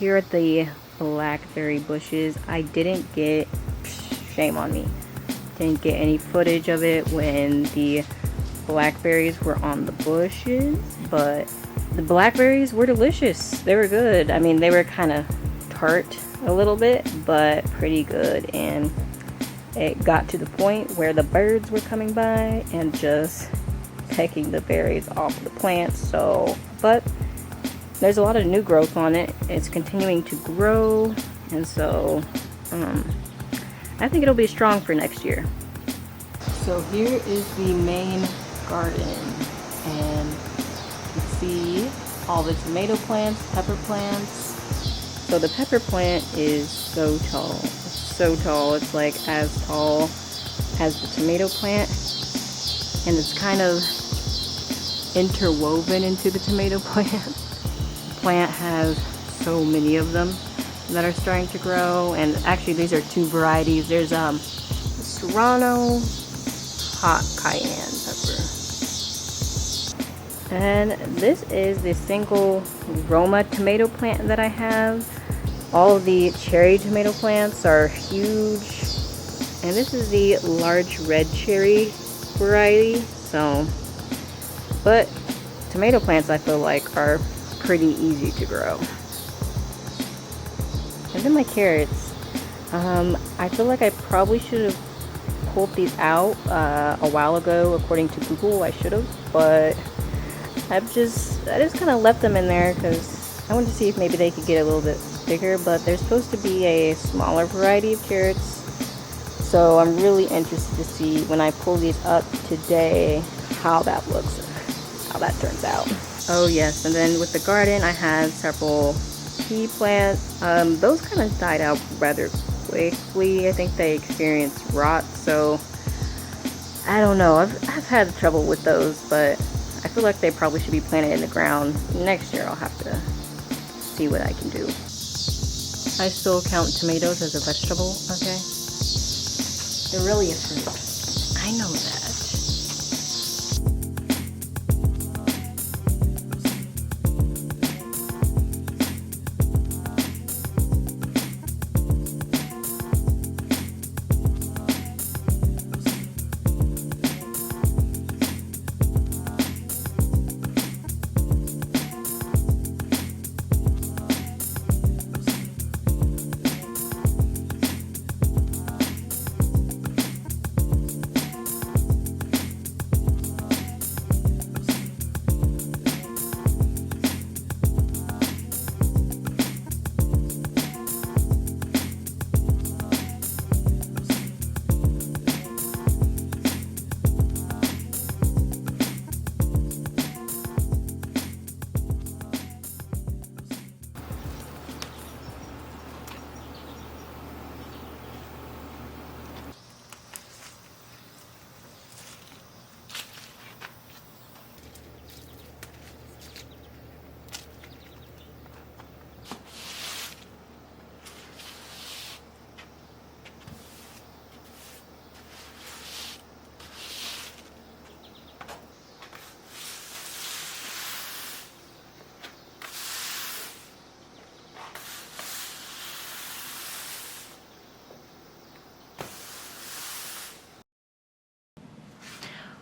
here are the blackberry bushes. I didn't get, shame on me, didn't get any footage of it when the blackberries were on the bushes, but the blackberries were delicious. They were good. I mean, they were kind of tart a little bit, but pretty good. And it got to the point where the birds were coming by and just pecking the berries off of the plants. So, but there's a lot of new growth on it. It's continuing to grow, and so I think it'll be strong for next year. So here is the main garden, and you can see all the tomato plants, pepper plants. So the pepper plant is so tall. It's so tall. It's like as tall as the tomato plant, and it's kind of interwoven into the tomato plant. The plant has so many of them that are starting to grow, and actually these are two varieties. There's Serrano hot cayenne pepper, and this is the single Roma tomato plant that I have. All of the cherry tomato plants are huge, and this is the large red cherry variety. So, but tomato plants I feel like are pretty easy to grow. And then my carrots, I feel like I probably should have pulled these out a while ago. According to Google, I should have, but I just kind of left them in there because I wanted to see if maybe they could get a little bit bigger. But there's supposed to be a smaller variety of carrots, so I'm really interested to see when I pull these up today how that looks, how that turns out. Oh yes, and then with the garden I had several pea plants. Those kind of died out rather quickly. I think they experienced rot, so I don't know. I've had trouble with those, but I feel like they probably should be planted in the ground. Next year I'll have to see what I can do. I still count tomatoes as a vegetable, okay? They're really a fruit. I know that.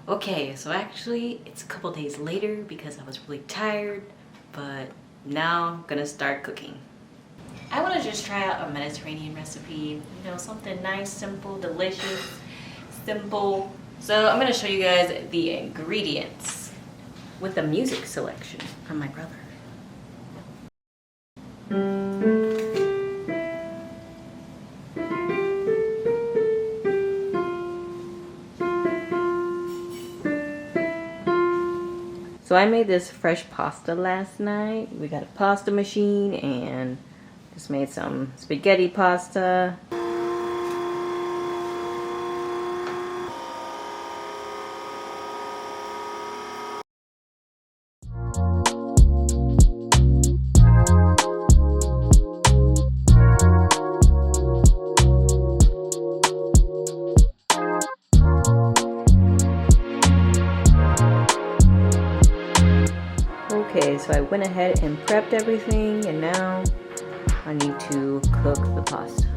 Okay, so actually it's a couple days later because I was really tired, but now I'm gonna start cooking. I want to just try out a Mediterranean recipe, you know, something nice, simple, delicious, simple. So I'm gonna show you guys the ingredients with a music selection from my brother. So I made this fresh pasta last night. We got a pasta machine and just made some spaghetti pasta. Okay, so I went ahead and prepped everything, and now I need to cook the pasta.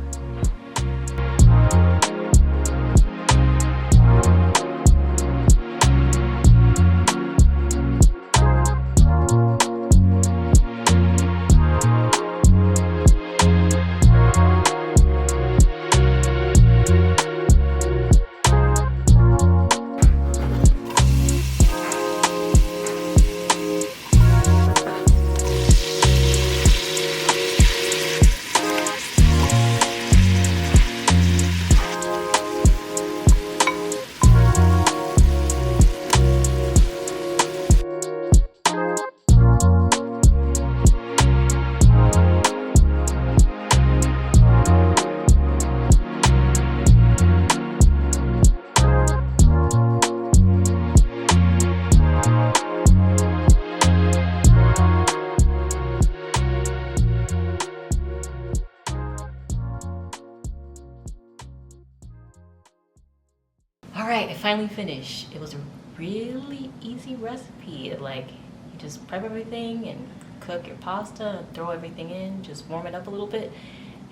Alright, I finally finished. It was a really easy recipe. Like, you just prep everything and cook your pasta, throw everything in, just warm it up a little bit.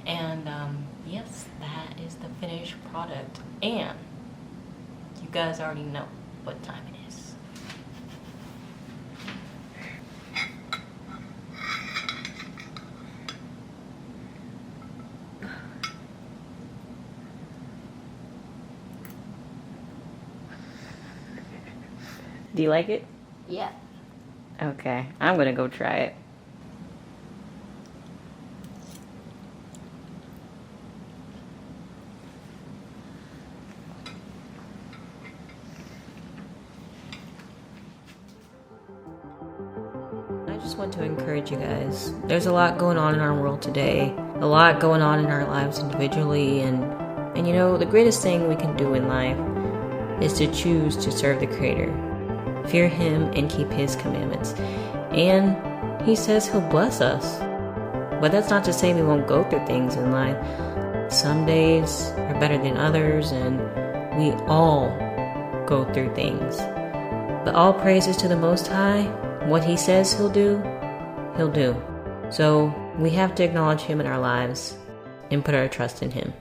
And yes, that is the finished product. And you guys already know what time it is. Do you like it? Yeah. Okay, I'm gonna go try it. I just want to encourage you guys. There's a lot going on in our world today, a lot going on in our lives individually, and you know, the greatest thing we can do in life is to choose to serve the Creator. Fear Him and keep His commandments. And He says He'll bless us. But that's not to say we won't go through things in life. Some days are better than others, and we all go through things. But all praises to the Most High. What He says He'll do, He'll do. So we have to acknowledge Him in our lives and put our trust in Him.